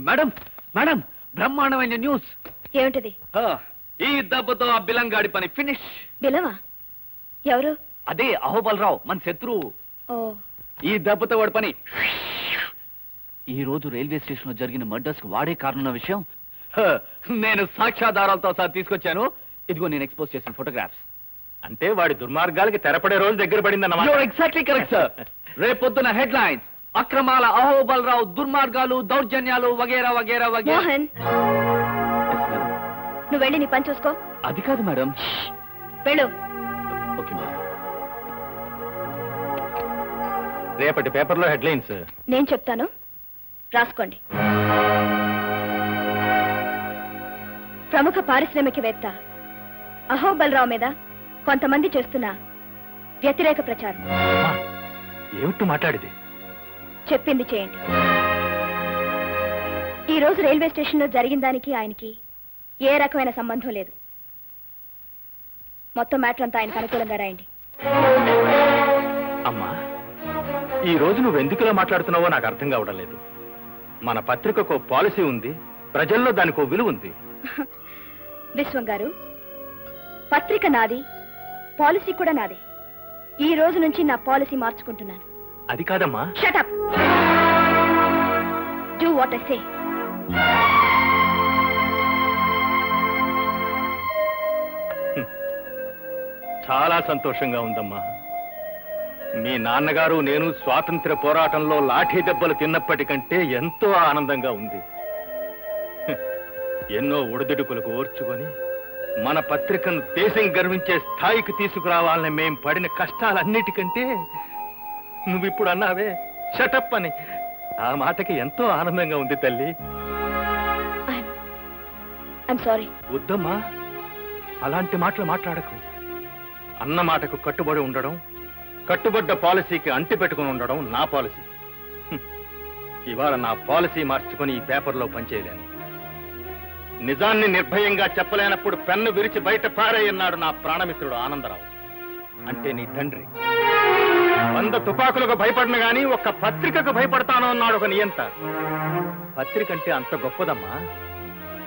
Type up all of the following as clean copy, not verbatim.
Madam madam బ్రహ్మాండమైన news. ఏమిటది? ఈ దెబ్బతో ఆ బిలంగాడి పని ఫినిష్. బిలవా? ఎవరు? అదే అహోబలరావు, మన శత్రువు. ఓ, ఈ దెబ్బతో వాడి పని. ఈ రోజు రైల్వే స్టేషన్ లో జరిగిన మర్డర్స్ కు వాడే కారణం విషయం నేను సాక్ష్యాధారాలతో సహా తీసుకొచ్చాను. ఇదిగో నేను ఎక్స్పోజ్ చేసిన ఫోటోగ్రాఫ్స్. అంటే వాడి దుర్మార్గాలకి తెరపడే రోజు దగ్గర పడిందన్నమాట. Exactly correct sir. రేపొద్దున హెడ్ లైన్స్ అక్రమాల అహోబలరావు దుర్మార్గాలు దౌర్జన్యాలు వగేరా వగేరా వగేరా. మోహన్, నువ్వు వెళ్ళి నీ పని చూసుకో. అది కాదు మేడం. వెళ్ళు. Okay madam. రేపటి పేపర్లో హెడ్లైన్స్ నేను చెప్తాను, రాసుకోండి. ప్రముఖ పారిశ్రామికవేత్త అహోబలరావు మీద కొంతమంది చేస్తున్న వ్యతిరేక ప్రచారం. ఏమిటి మాట్లాడేది? చెప్పింది చేయండి. ఈ రోజు రైల్వే స్టేషన్ లో జరిగిన దానికి ఆయనకి ఏ రకమైన సంబంధం లేదు. మొత్తం మ్యాటర్ అంతా ఆయనకు అనుకూలంగా రాయండి. అమ్మా, ఈ రోజు నువ్వు ఎందుకులా మాట్లాడుతున్నావో నాకు అర్థం కావడం లేదు. మన పత్రికకు పాలసీ ఉంది, ప్రజల్లో దానికి ఓ విలువ ఉంది. విశ్వం గారు, పత్రిక నాది, పాలసీ కూడా నాదే. ఈ రోజు నుంచి నా పాలసీ మార్చుకుంటున్నాను. అది కాదమ్మా. Shut up. Do what I say. చాలా సంతోషంగా ఉందమ్మా. మీ నాన్నగారు నేను స్వాతంత్ర్య పోరాటంలో లాఠీ దెబ్బలు తిన్నప్పటికంటే ఎంతో ఆనందంగా ఉంది. ఎన్నో ఒడిదుడుకులకు ఓర్చుకొని మన పత్రికను దేశం గర్వించే స్థాయికి తీసుకురావాలని మేం పడిన కష్టాలన్నిటికంటే నువ్విప్పుడు అన్నావే షటప్ అని, ఆ మాటకి ఎంతో ఆనందంగా ఉంది తల్లి. I'm sorry. వద్దమ్మా, అలాంటి మాటలు మాట్లాడకు. అన్న మాటకు కట్టుబడి ఉండడం, కట్టుబడ్డ పాలసీకి అంటి పెట్టుకుని ఉండడం నా పాలసీ. ఇవాళ నా పాలసీ మార్చుకొని ఈ పేపర్లో పనిచేయలేను. నిజాన్ని నిర్భయంగా చెప్పలేనప్పుడు పెన్ను విరిచి బయట పారేయన్నాడు నా ప్రాణమిత్రుడు ఆనందరావు. అంటే నీ తండ్రి. 100 తుపాకులకు భయపడిన గాని ఒక్క పత్రికకు భయపడతాను అన్నాడు ఒక నియంత. పత్రిక అంటే అంత గొప్పదమ్మా.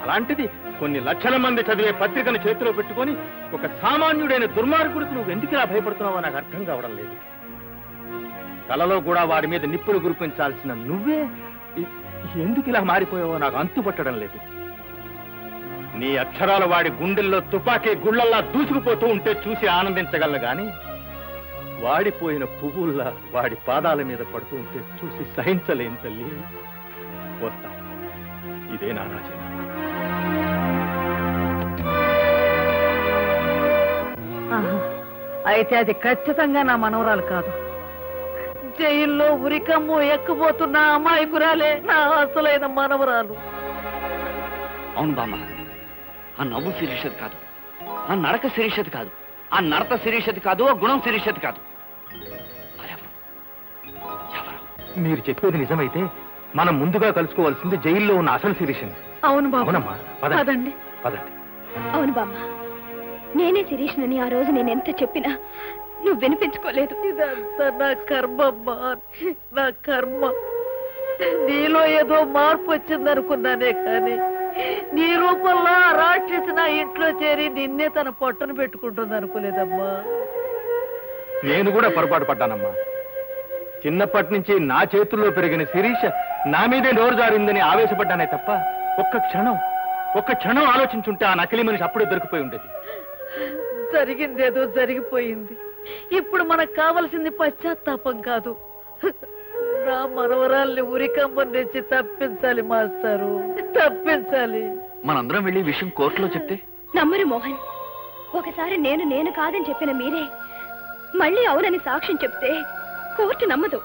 అలాంటిది కొన్ని లక్షల మంది చదివే పత్రికను చేతిలో పెట్టుకొని ఒక సామాన్యుడైన దుర్మార్గుడికి నువ్వు ఎందుకు ఇలా భయపడుతున్నావో నాకు అర్థం కావడం లేదు. కలలో కూడా వాడి మీద నిప్పులు గురిపించాల్సిన నువ్వే ఎందుకు ఇలా మారిపోయావో నాకు అంతుపట్టడం లేదు. నీ అక్షరాలు వాడి గుండెల్లో తుపాకీ గుళ్ళల్లా దూసుకుపోతూ ఉంటే చూసి ఆనందించగలను గాని వాడిపోయిన పువ్వుల్లా వాడి పాదాల మీద పడుతూ ఉంటే చూసి సహించలేని తల్లి. వస్తా. ఇదే నా రాజీనామా. అయితే అది ఖచ్చితంగా నా మనవరాలు కాదు. జైల్లో ఉరికమ్ము ఎక్కుపోతున్న అమాయకురాలే నా అసలైన మనవరాలు. అవును బామ్మ, ఆ నవ్వు శిరీషది కాదు, ఆ నడక శిరీషది కాదు, ఆ నడత శిరీషది కాదు, ఆ గుణం శిరీషది కాదు. మీరు చెప్పేది నిజమైతే మనం ముందుగా కలుసుకోవాల్సింది జైల్లో ఉన్న అసలు శిరీషని. అవును బాబు. అవునమ్మా, పదండి. పదండి. అవును బామ్మ, నేనే శిరీష్నని ఆ రోజు నేనెంత చెప్పినా నువ్వు వినిపించుకోలేదు. ఇదంతా నా కర్మమ్మా, నా కర్మ. నీలో ఏదో మార్పు వచ్చిందనుకున్నానే కానీ నీ రూపంలో ఆ రాక్షసి నా ఇంట్లో చేరి నిన్నే తన పొట్టను పెట్టుకుంటుంది అనుకోలేదమ్మా. నేను కూడా పొరపాటు పడ్డానమ్మా. చిన్నప్పటి నుంచి నా చేతుల్లో పెరిగిన శిరీష నా మీదే నోరు జారిందని ఆవేశపడ్డానే తప్ప ఒక్క క్షణం ఆలోచించుంటే ఆ నకిలీ మనిషి అప్పుడే దొరికిపోయి ఉండేది. జరిగిందేదో జరిగిపోయింది. ఇప్పుడు మనకు కావలసింది పశ్చాత్తాపం కాదు, నా మనవరాల్ని ఉరికంబం తెచ్చి తప్పించాలి మాస్టారు, తప్పించాలి. మనందరం వెళ్ళి విషయం కోర్టులో చెప్తే నమ్మరు మోహన్. ఒకసారి నేను కాదని చెప్పిన మీరే మళ్ళీ అవునని సాక్ష్యం చెప్తే కోర్టు నమ్మదు.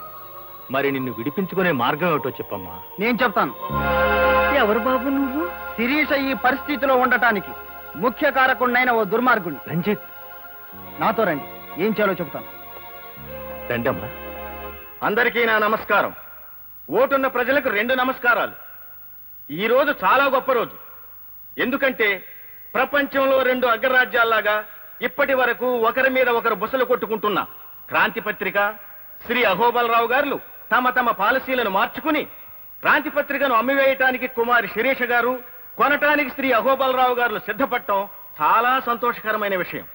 మరి నిన్ను విడిపించుకునే మార్గం ఏమిటో చెప్పమ్మా. నేను చెప్తాను. ఎవరు బాబు నువ్వు? శిరీష ఈ పరిస్థితిలో ఉండటానికి ముఖ్య కారకుడినైన ఓ దుర్మార్గుణ్ణి. రంజిత్, నాతో రండి, ఏం చేయాలో చెప్తాను. రండమ్మా. అందరికీ నా నమస్కారం. ఓటున్న ప్రజలకు 2 నమస్కారాలు. ఈ రోజు చాలా గొప్ప రోజు. ఎందుకంటే ప్రపంచంలో 2 అగ్రరాజ్యాల్లాగా ఇప్పటి వరకు ఒకరి మీద ఒకరు బుసలు కొట్టుకుంటున్న క్రాంతి పత్రిక, శ్రీ అహోబలరావు గారు తమ పాలసీలను మార్చుకుని క్రాంతి పత్రికను అమ్మివేయటానికి కుమారి శిరీష గారు, కొనటానికి శ్రీ అహోబలరావు గారు సిద్ధపడటం చాలా సంతోషకరమైన విషయం.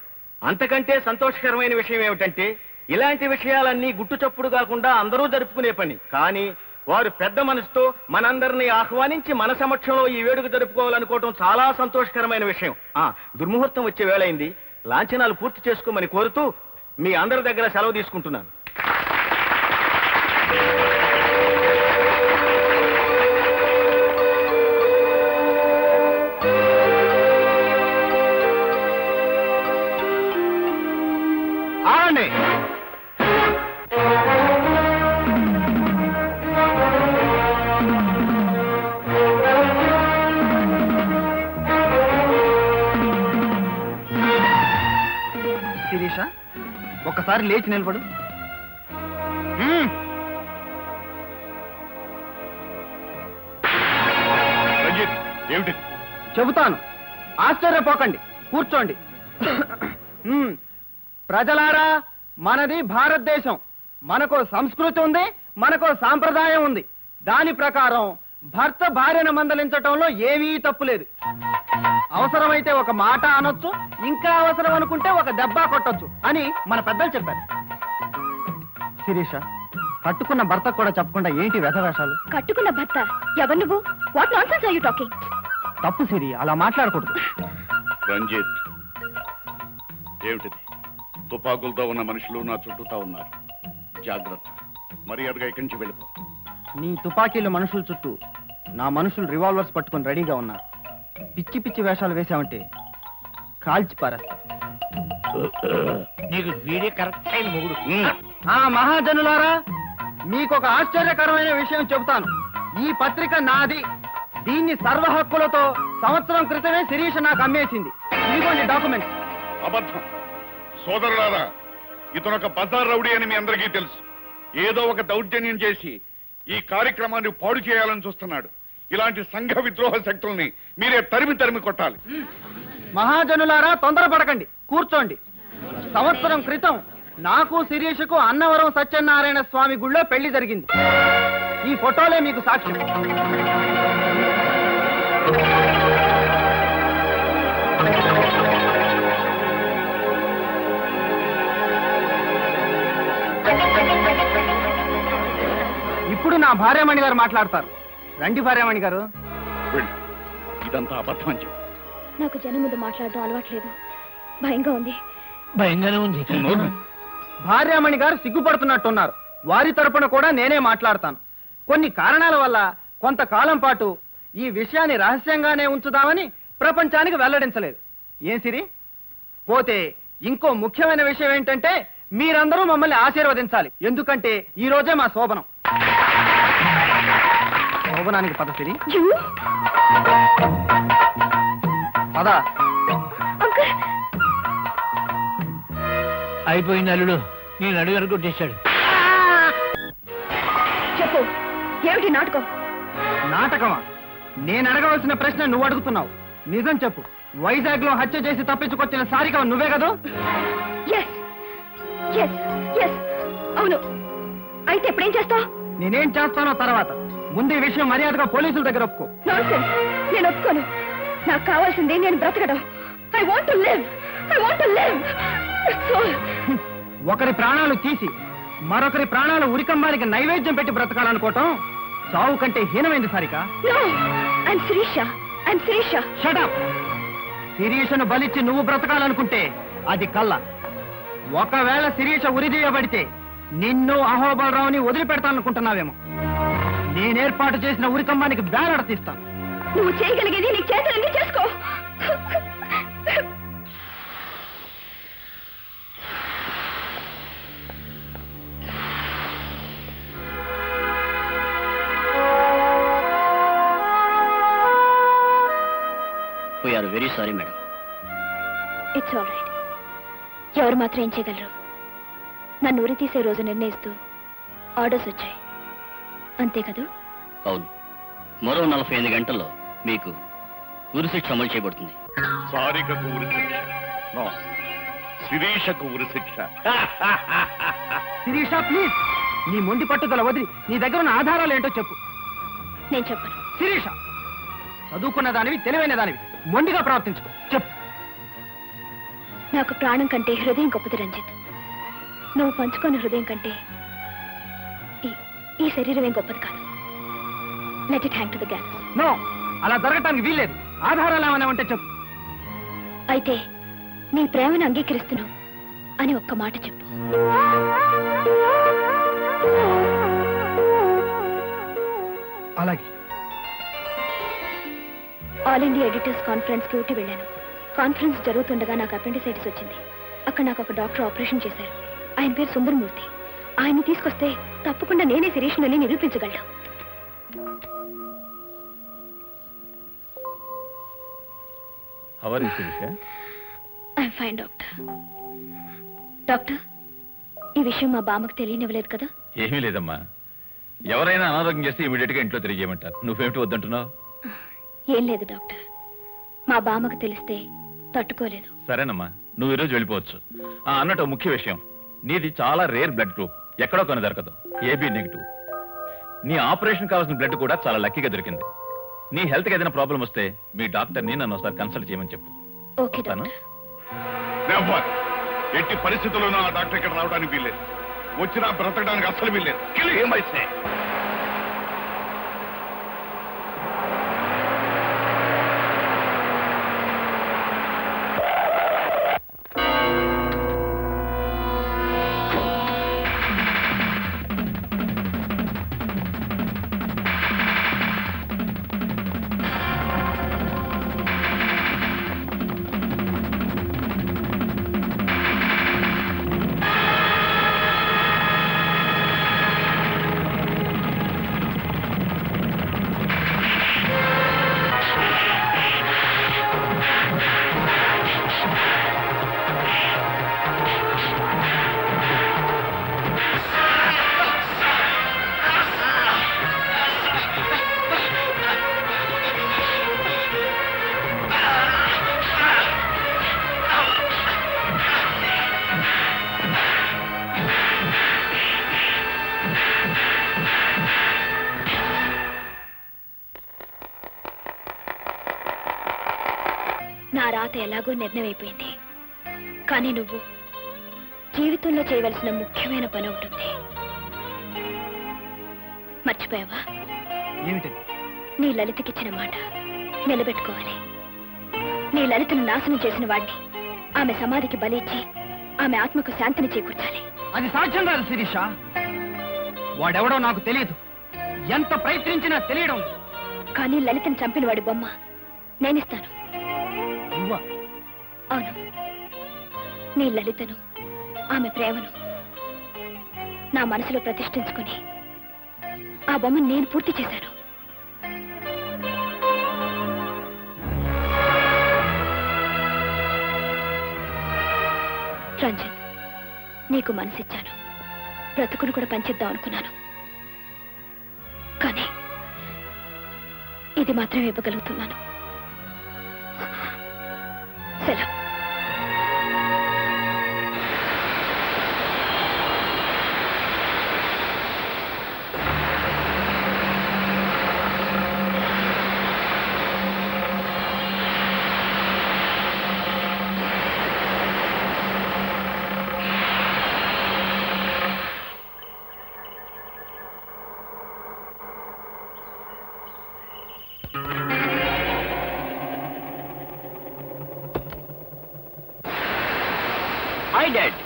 అంతకంటే సంతోషకరమైన విషయం ఏమిటంటే, ఇలాంటి విషయాలన్నీ గుట్టుచప్పుడు కాకుండా అందరూ జరుపుకునే పని. కానీ వారు పెద్ద మనసుతో మనందరినీ ఆహ్వానించి మన సమక్షంలో ఈ వేడుక జరుపుకోవాలనుకోవటం చాలా సంతోషకరమైన విషయం. దుర్ముహూర్తం వచ్చే వేళైంది. లాంఛనాలు పూర్తి చేసుకోమని కోరుతూ మీ అందరి దగ్గర సెలవు తీసుకుంటున్నాను. ఆగండి. శిరీష, ఒక్కసారి లేచి నిలబడు. రంజిత్, ఏమిటి? చెబుతాను, ఆశ్చర్యపోకండి, కూర్చోండి. ప్రజలారా, మనది భారతదేశం. మనకో సంస్కృతి ఉంది, మనకో సాంప్రదాయం ఉంది. దాని ప్రకారం భర్త భార్యను మందలించటంలో ఏమీ తప్పులేదు. అవసరమైతే ఒక మాట అనొచ్చు, ఇంకా అవసరం అనుకుంటే ఒక దెబ్బ కొట్టొచ్చు అని మన పెద్దలు చెప్పారు. శిరీష, కట్టుకున్న భర్త కూడా చెప్పకుండా ఏంటి వ్యధవేషాలు? కట్టుకున్న భర్త ఎవరు నువ్వు? What nonsense are you talking? తప్పు సిరి, అలా మాట్లాడకూడదు. రంజిత్, ఏమిటిది? తుపాకులతో ఉన్న మనుషులు నా చుట్టూతా ఉన్నారు. జాగ్రత్త, మర్యాదగా ఇక్కడి నుంచి వెళ్ళిపో. నీ తుపాకీలు మనుషుల చుట్టూ, నా మనుషులు రివాల్వర్స్ పట్టుకొని రెడీగా ఉన్నారు. పిచ్చి పిచ్చి వేషాలు వేశామంటే కాల్చి పారేస్తా. నీకు వీడే కరెక్ట్ అయిన మొగుడు. మహాజనులారా, మీకొక ఆశ్చర్యకరమైన విషయం చెబుతాను. ఈ పత్రిక నాది. దీన్ని సర్వ హక్కులతో సంవత్సరం క్రితమే శిరీష నాకు అమ్మేసింది. ఇదిగోండి డాక్యుమెంట్స్. అబద్ధం. సోదరులారా, ఇతనొక బజార్ రౌడీ అని మీ అందరికీ తెలుసు. ఏదో ఒక దౌర్జన్యం చేసి ఈ కార్యక్రమాన్ని పాడు చేయాలని చూస్తున్నాడు. ఇలాంటి సంఘ విద్రోహ శక్తుల్ని మీరే తరిమి తరిమి కొట్టాలి. మహాజనులారా, తొందరపడకండి, కూర్చోండి. సంవత్సరం క్రితం నాకు శిరీషకు అన్నవరం సత్యనారాయణ స్వామి గుళ్ళో పెళ్లి జరిగింది. ఈ ఫోటోలే మీకు సాక్ష్యం. ఇప్పుడు నా భార్యామణి గారు మాట్లాడతారు. రండి భార్యామణి గారు. వెళ్ళు. ఇదంతా అబద్ధం అని చెప్పు. నాకు జనం ముందు మాట్లాడడం అలవాట్లేదు, భయంగా ఉంది. భయంగానే ఉంది. భార్యామణి గారు సిగ్గుపడుతున్నట్టున్నారు. వారి తరపున కూడా నేనే మాట్లాడతాను. కొన్ని కారణాల వల్ల కొంతకాలం పాటు ఈ విషయాన్ని రహస్యంగానే ఉంచుదామని ప్రపంచానికి వెల్లడించలేదు. ఏం సిరి? పోతే ఇంకో ముఖ్యమైన విషయం ఏంటంటే, మీరందరూ మమ్మల్ని ఆశీర్వదించాలి. ఎందుకంటే ఈ రోజే మా శోభనం. శోభనానికి పద సిరి, పద. అయిపోయింది అల్లుడు, నేను అడుగు కొట్టేశాడు. చెప్పు, ఏమిటి నాటకం? నాటకమా? నేను అడగవలసిన ప్రశ్న నువ్వు అడుగుతున్నావు. నిజం చెప్పు, వైజాగ్ లో హత్య చేసి తప్పించుకొచ్చిన సారిక నువ్వే కదా? అవును. అయితే ఇప్పుడేం చేస్తావు? నేనేం చేస్తానో తర్వాత. ముందు ఈ విషయం మర్యాదగా పోలీసుల దగ్గర ఒప్పుకో. నాన్సెన్స్. నేను ఒప్పుకోను. నాకు కావాల్సింది నేను బ్రతకడం. I want to live. ఒకరి ప్రాణాలు తీసి మరొకరి ప్రాణాలు ఉరికంబానికి నైవేద్యం పెట్టి బ్రతకాలనుకోవటం చావు కంటే హీనమైంది సారిక. Shut up. శిరీషను బలిచ్చి నువ్వు బ్రతకాలనుకుంటే అది కళ్ళ. ఒకవేళ శిరీష ఉరిదీయబడితే నిన్ను అహోబలరావుని వదిలిపెడతాననుకుంటున్నావేమో. నేనేర్పాటు చేసిన ఉరికంబానికి బ్యానర్ తీస్తాను. నువ్వు చేయగలిగేది నీ చేతులన్నీ చేసుకో. We are very sorry, madam. It's all right. ఎవరు మాత్రం ఏం చేయగలరు? నన్ను ఉరి తీసే రోజు నిర్ణయిస్తూ ఆర్డర్స్ వచ్చాయి, అంతే కదా? అవును. మరో 48 గంటల్లో మీకు ఉరిశిక్ష అమలు చేయబడుతుంది. సారికకు ఉరిశిక్ష? నో, శిరీషకు ఉరిశిక్ష. శిరీష, ప్లీజ్, నీ మొండి పట్టుదల వదిలి నీ దగ్గర ఉన్న ఆధారాలు ఏంటో చెప్పు. నేను చెప్పను. శిరీష, చదువుకున్న దానివి, తెలివైన దానివి, మొండిగా ప్రవర్తించు. చెప్పు. నాకు ప్రాణం కంటే హృదయం గొప్పది రంజిత్. నువ్వు పంచుకున్న హృదయం కంటే ఈ శరీరమే గొప్పది కాదు. Let it hang to the gallows. No, అలా జరగటానికి వీల్లేదు. ఆధారాలు ఏమైనా ఉంటే చెప్పు. అయితే నీ ప్రేమను అంగీకరిస్తున్నావు అని ఒక్క మాట చెప్పు. అలాగే. ఆల్ ఇండియా ఎడిటర్స్ కాన్ఫరెన్స్ కి ఊటీ వెళ్ళాను. కాన్ఫరెన్స్ జరుగుతుండగా నాకు అపెండిసైటిస్ వచ్చింది. అక్కడ నాకు ఒక డాక్టర్ ఆపరేషన్ చేశారు. ఆయన పేరు సుందరమూర్తి. ఆయన్ని తీసుకొస్తే తప్పకుండా నేనే శిరీష్ని నిరూపించగలను. I'm fine doctor. డాక్టర్, ఈ విషయం మా బామ్మకు తెలియనివ్వలేదు కదా? ఏమీ లేదమ్మా. ఎవరైనా అనారోగ్యం చేస్తే ఇమీడియట్ గా ఇంట్లో తెలియజేయమంటారు. నువ్వేమిటి వద్దంటున్నావు? ఏం లేదు డాక్టర్, మా బామ్మకు తెలిస్తే తట్టుకోలేదు. సరేనమ్మా, నువ్వు ఈరోజు వెళ్ళిపోవచ్చు. అన్నట్టు ఒక ముఖ్య విషయం, నీది చాలా రేర్ బ్లడ్ గ్రూప్, ఎక్కడో కొన్ని దొరకదు, ఏబీ నెగిటివ్. నీ ఆపరేషన్ కావాల్సిన బ్లడ్ కూడా చాలా లక్కీగా దొరికింది. నీ హెల్త్కి ఏదైనా ప్రాబ్లం వస్తే మీ డాక్టర్ని నన్ను ఒకసారి కన్సల్ట్ చేయమని చెప్పు. Okay doctor. నెవర్. ఎట్టి పరిస్థితుల్లోనూ ఆ డాక్టర్ ఇక్కడ రావడానికి వీల్లేదు. వచ్చినా బ్రతకడానికి అస్సలు వీల్లేదు. ఏమైతే నా రాత ఎలాగో నిర్ణయమైపోయింది. కానీ నువ్వు జీవితంలో చేయవలసిన ముఖ్యమైన పని ఉంటుంది. మర్చిపోయావా? ఏమిటది? నీ లలితకిచ్చిన మాట నిలబెట్టుకోవాలి. నీ లలితను నాశనం చేసిన వాడిని ఆమె సమాధికి బలిచ్చి ఆమె ఆత్మకు శాంతిని చేకూర్చాలి. అది సాధ్యం కాదు శిరీష. వాడెవడో నాకు తెలియదు, ఎంత ప్రయత్నించినా తెలియడం. కానీ లలితను చంపిన వాడి బొమ్మ నేనిస్తాను. నువ్వా? అవును, నీ లలితను, ఆమె ప్రేమను నా మనసులో ప్రతిష్ఠించుకుని ఆ బొమ్మను నేను పూర్తి చేశాను. రంజిత్, నీకు మనసిచ్చాను, బ్రతుకును కూడా పంచిద్దాం అనుకున్నాను. కానీ ఇది మాత్రం ఇవ్వగలుగుతున్నాను. సెలవు. Hi dad.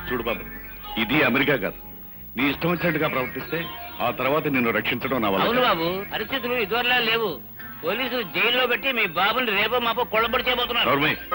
చూడు బాబు, ఇది అమెరికా కాదు. నీ ఇష్టం వచ్చినట్టుగా ప్రవర్తిస్తే ఆ తర్వాత నిన్ను రక్షించడం నా వల్ల అవును కాదు. బాబు, పరిస్థితులు ఇదివరలా లేవు. పోలీసులు జైల్లో పెట్టి మీ బాబుని రేపో మాపో కొల్లబడి చేయబోతున్నారు. నోర్మై.